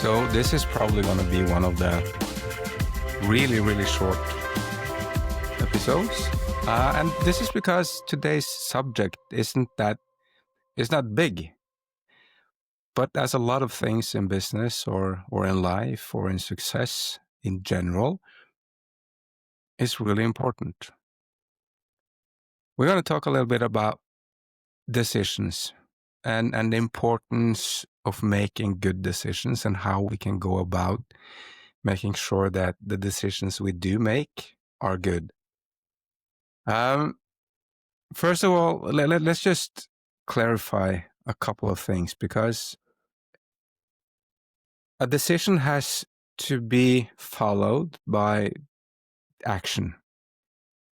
So this is probably going to be one of the really, really short episodes. And this is because today's subject is not big. But as a lot of things in business or in life or in success in general, it's really important. We're going to talk a little bit about decisions and the importance of making good decisions and how we can go about making sure that the decisions we do make are good. First of all, let's just clarify a couple of things, because a decision has to be followed by action.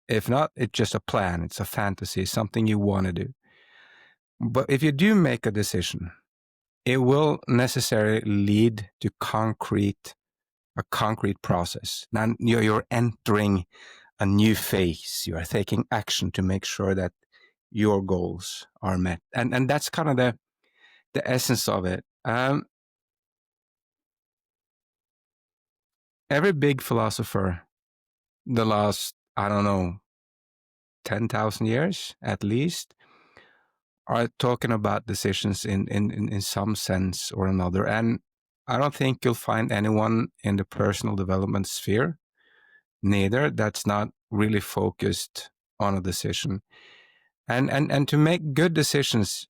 If not, it's just a plan, it's a fantasy, something you want to do. But if you do make a decision, it will necessarily lead to a concrete process. Now you're entering a new phase. You are taking action to make sure that your goals are met. And that's kind of the essence of it. Every big philosopher, the last, 10,000 years at least, are talking about decisions in some sense or another. And I don't think you'll find anyone in the personal development sphere, neither, that's not really focused on a decision. And to make good decisions,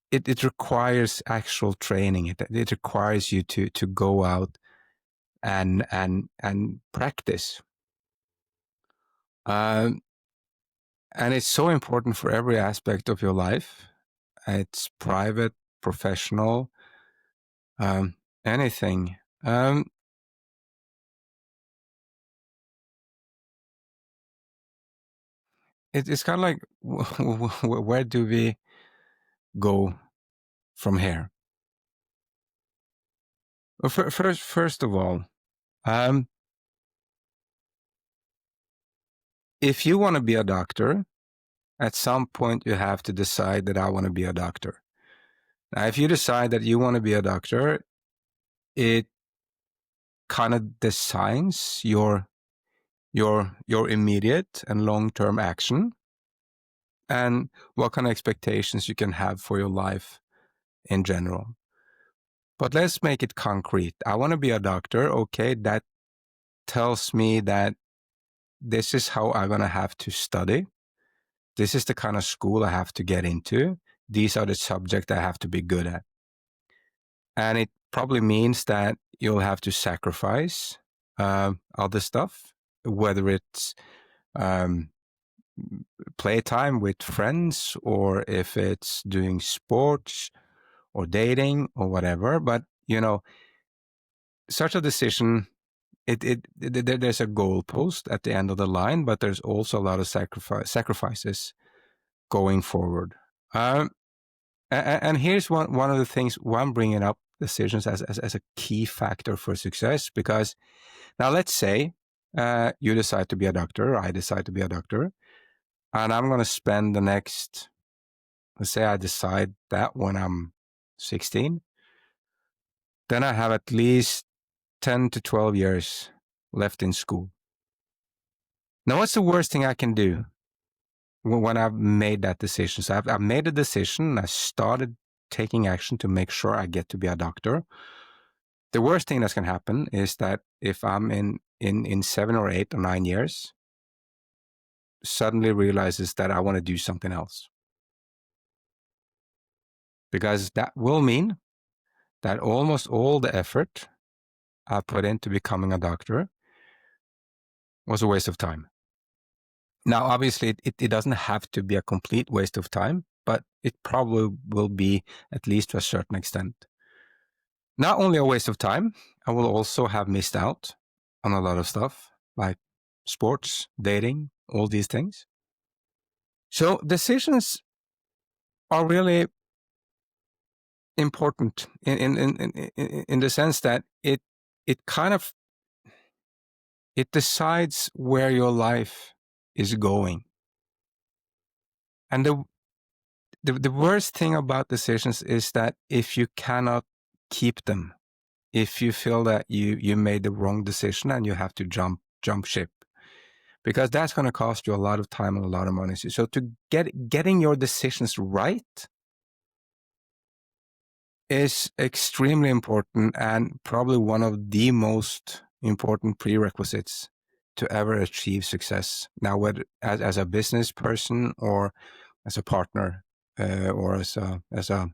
it requires actual training. It requires you to go out and practice. And it's so important for every aspect of your life. It's private, professional, anything. It's kind of like, where do we go from here? Well, first of all, if you want to be a doctor, at some point you have to decide that I want to be a doctor. Now, if you decide that you want to be a doctor, it kind of designs your immediate and long-term action and what kind of expectations you can have for your life in general. But let's make it concrete. I want to be a doctor. Okay, that tells me that this is how I'm going to have to study. This is the kind of school I have to get into. These are the subjects I have to be good at. And it probably means that you'll have to sacrifice other stuff, whether it's playtime with friends, or if it's doing sports or dating or whatever. But, such a decision, there's a goalpost at the end of the line, but there's also a lot of sacrifices going forward. And here's one of the things why I'm bringing up decisions as a key factor for success, because now let's say you decide to be a doctor, or I decide to be a doctor, and I'm going to spend the next, let's say I decide that when I'm 16, then I have at least 10 to 12 years left in school. Now, what's the worst thing I can do when I've made that decision? So I've made a decision, I started taking action to make sure I get to be a doctor. The worst thing that's going to happen is that if I'm in 7 or 8 or 9 years, suddenly realizes that I want to do something else. Because that will mean that almost all the effort I put into becoming a doctor was a waste of time. Now, obviously, it doesn't have to be a complete waste of time, but it probably will be, at least to a certain extent. Not only a waste of time, I will also have missed out on a lot of stuff, like sports, dating, all these things. So decisions are really important in the sense that it decides where your life is going. And the worst thing about decisions is that if you cannot keep them, if you feel that you made the wrong decision and you have to jump ship, because that's going to cost you a lot of time and a lot of money. So to getting your decisions right is extremely important, and probably one of the most important prerequisites to ever achieve success. Now, whether as a business person or as a partner, or as a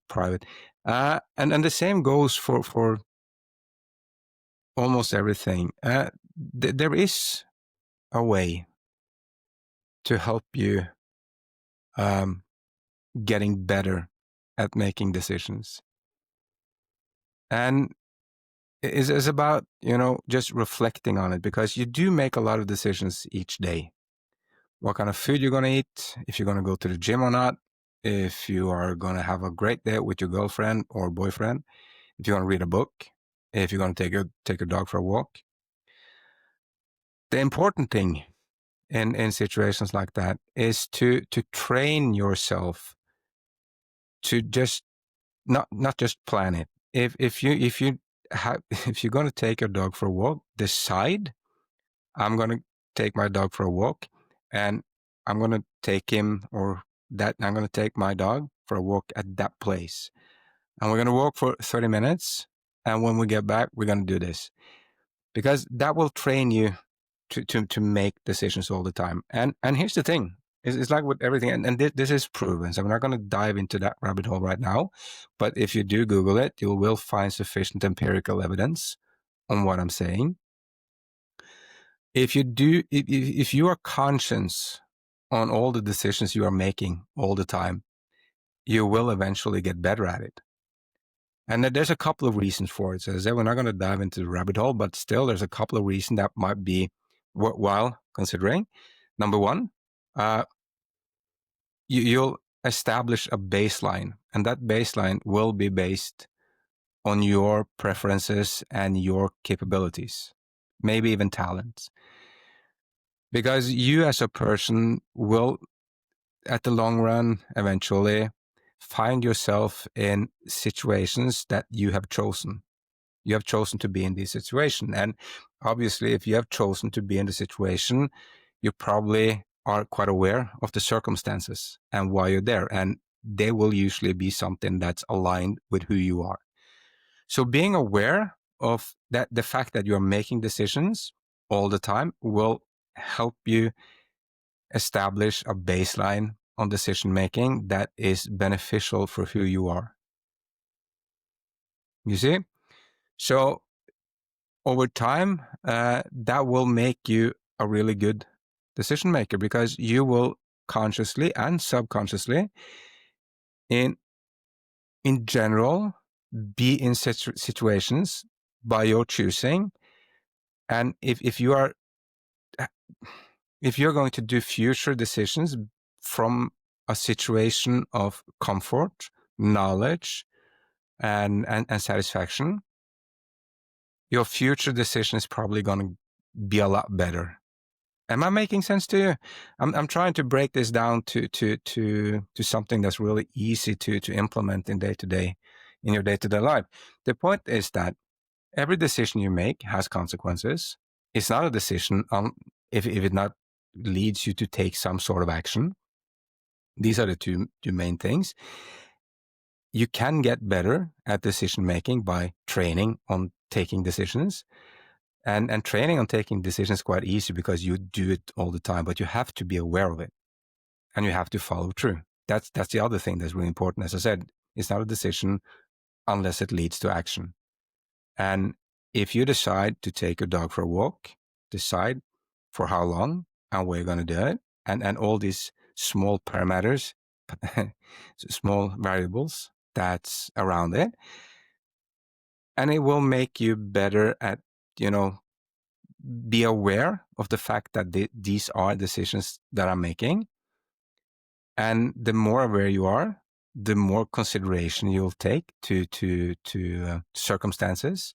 private, and the same goes for almost everything. There is a way to help you getting better at making decisions, and is about, just reflecting on it, because you do make a lot of decisions each day. What kind of food you're going to eat, if you're going to go to the gym or not, if you are going to have a great day with your girlfriend or boyfriend, if you're going to read a book, if you're going to take a dog for a walk. The important thing in situations like that is to train yourself to just not just plan it. If you're going to take your dog for a walk, decide, I'm going to take my dog for a walk, and I'm going to take him, or that I'm going to take my dog for a walk at that place, and we're going to walk for 30 minutes, and when we get back, we're going to do this, because that will train you to make decisions all the time. And here's the thing, it's like with everything, and this is proven, so I'm not going to dive into that rabbit hole right now, but if you do Google it, you will find sufficient empirical evidence on what I'm saying. If you are conscious on all the decisions you are making all the time, you will eventually get better at it. And there's a couple of reasons for it. So as I said, we're not going to dive into the rabbit hole, but still there's a couple of reasons that might be worthwhile considering. Number one, you'll establish a baseline, and that baseline will be based on your preferences and your capabilities, maybe even talents. Because you as a person will, at the long run, eventually find yourself in situations that you have chosen. You have chosen to be in this situation. And obviously, if you have chosen to be in the situation, you probably are quite aware of the circumstances and why you're there. And they will usually be something that's aligned with who you are. So being aware of that, the fact that you're making decisions all the time, will help you establish a baseline on decision making that is beneficial for who you are. You see? So over time, that will make you a really good decision maker, because you will consciously and subconsciously, in general, be in situations by your choosing. And if you're going to do future decisions from a situation of comfort, knowledge, and satisfaction, your future decision is probably going to be a lot better. Am I making sense to you? I'm trying to break this down to something that's really easy to implement in your day-to-day life. The point is that every decision you make has consequences. It's not a decision if it not leads you to take some sort of action. These are the two main things. You can get better at decision making by training on taking decisions. And training on taking decisions is quite easy because you do it all the time, but you have to be aware of it and you have to follow through. That's the other thing that's really important. As I said, it's not a decision unless it leads to action. And if you decide to take your dog for a walk, decide for how long and where you're going to do it, and all these small parameters, small variables that's around it, and it will make you better at, be aware of the fact that these are decisions that I'm making. And the more aware you are, the more consideration you'll take to circumstances.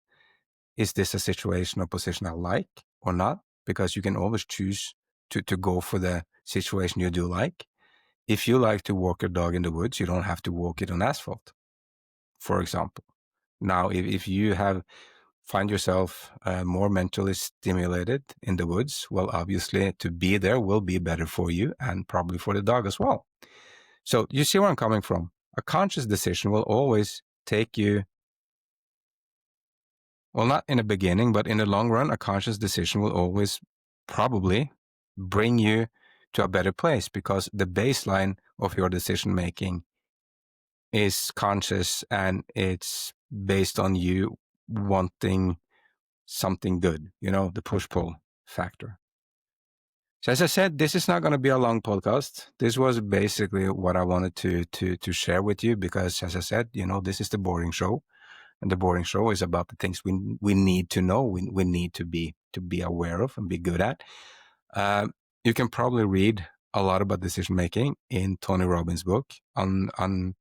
Is this a situation or position I like or not? Because you can always choose to go for the situation you do like. If you like to walk your dog in the woods, you don't have to walk it on asphalt, for example. Now, if you find yourself more mentally stimulated in the woods, well, obviously to be there will be better for you and probably for the dog as well. So you see where I'm coming from. A conscious decision will always take you, well, not in the beginning, but in the long run, a conscious decision will always probably bring you to a better place, because the baseline of your decision making is conscious and it's based on you wanting something good, the push-pull factor. So as I said, this is not going to be a long podcast. This was basically what I wanted to share with you, because as I said, this is the boring show, and the boring show is about the things we need to know, we need to be aware of and be good at. You can probably read a lot about decision making in Tony Robbins' book on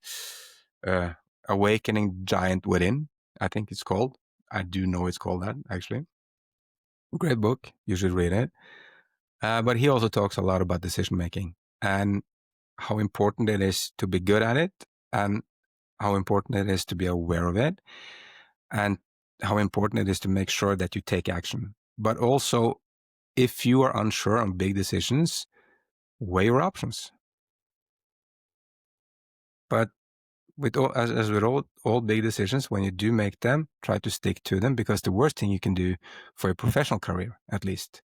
Awakening Giant Within, I think it's called. I do know it's called that, actually. Great book. You should read it. But he also talks a lot about decision making and how important it is to be good at it, and how important it is to be aware of it, and how important it is to make sure that you take action. But also, if you are unsure on big decisions, weigh your options. But as with all big decisions, when you do make them, try to stick to them, because the worst thing you can do for a professional career, at least,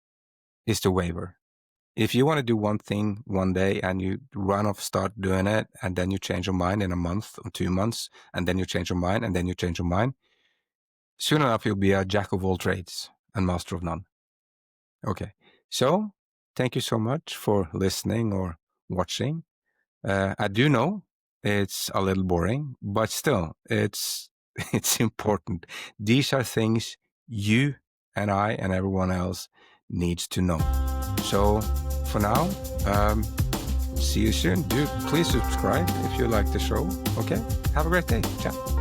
is to waver. If you want to do one thing one day and you run off, start doing it, and then you change your mind in a month or 2 months, and then you change your mind, and then you change your mind, soon enough you'll be a jack of all trades and master of none. Okay, so thank you so much for listening or watching. I do know it's a little boring, but still, it's important. These are things you and I and everyone else needs to know. So for now, see you soon. Please subscribe if you like the show. Okay, have a great day. Ciao.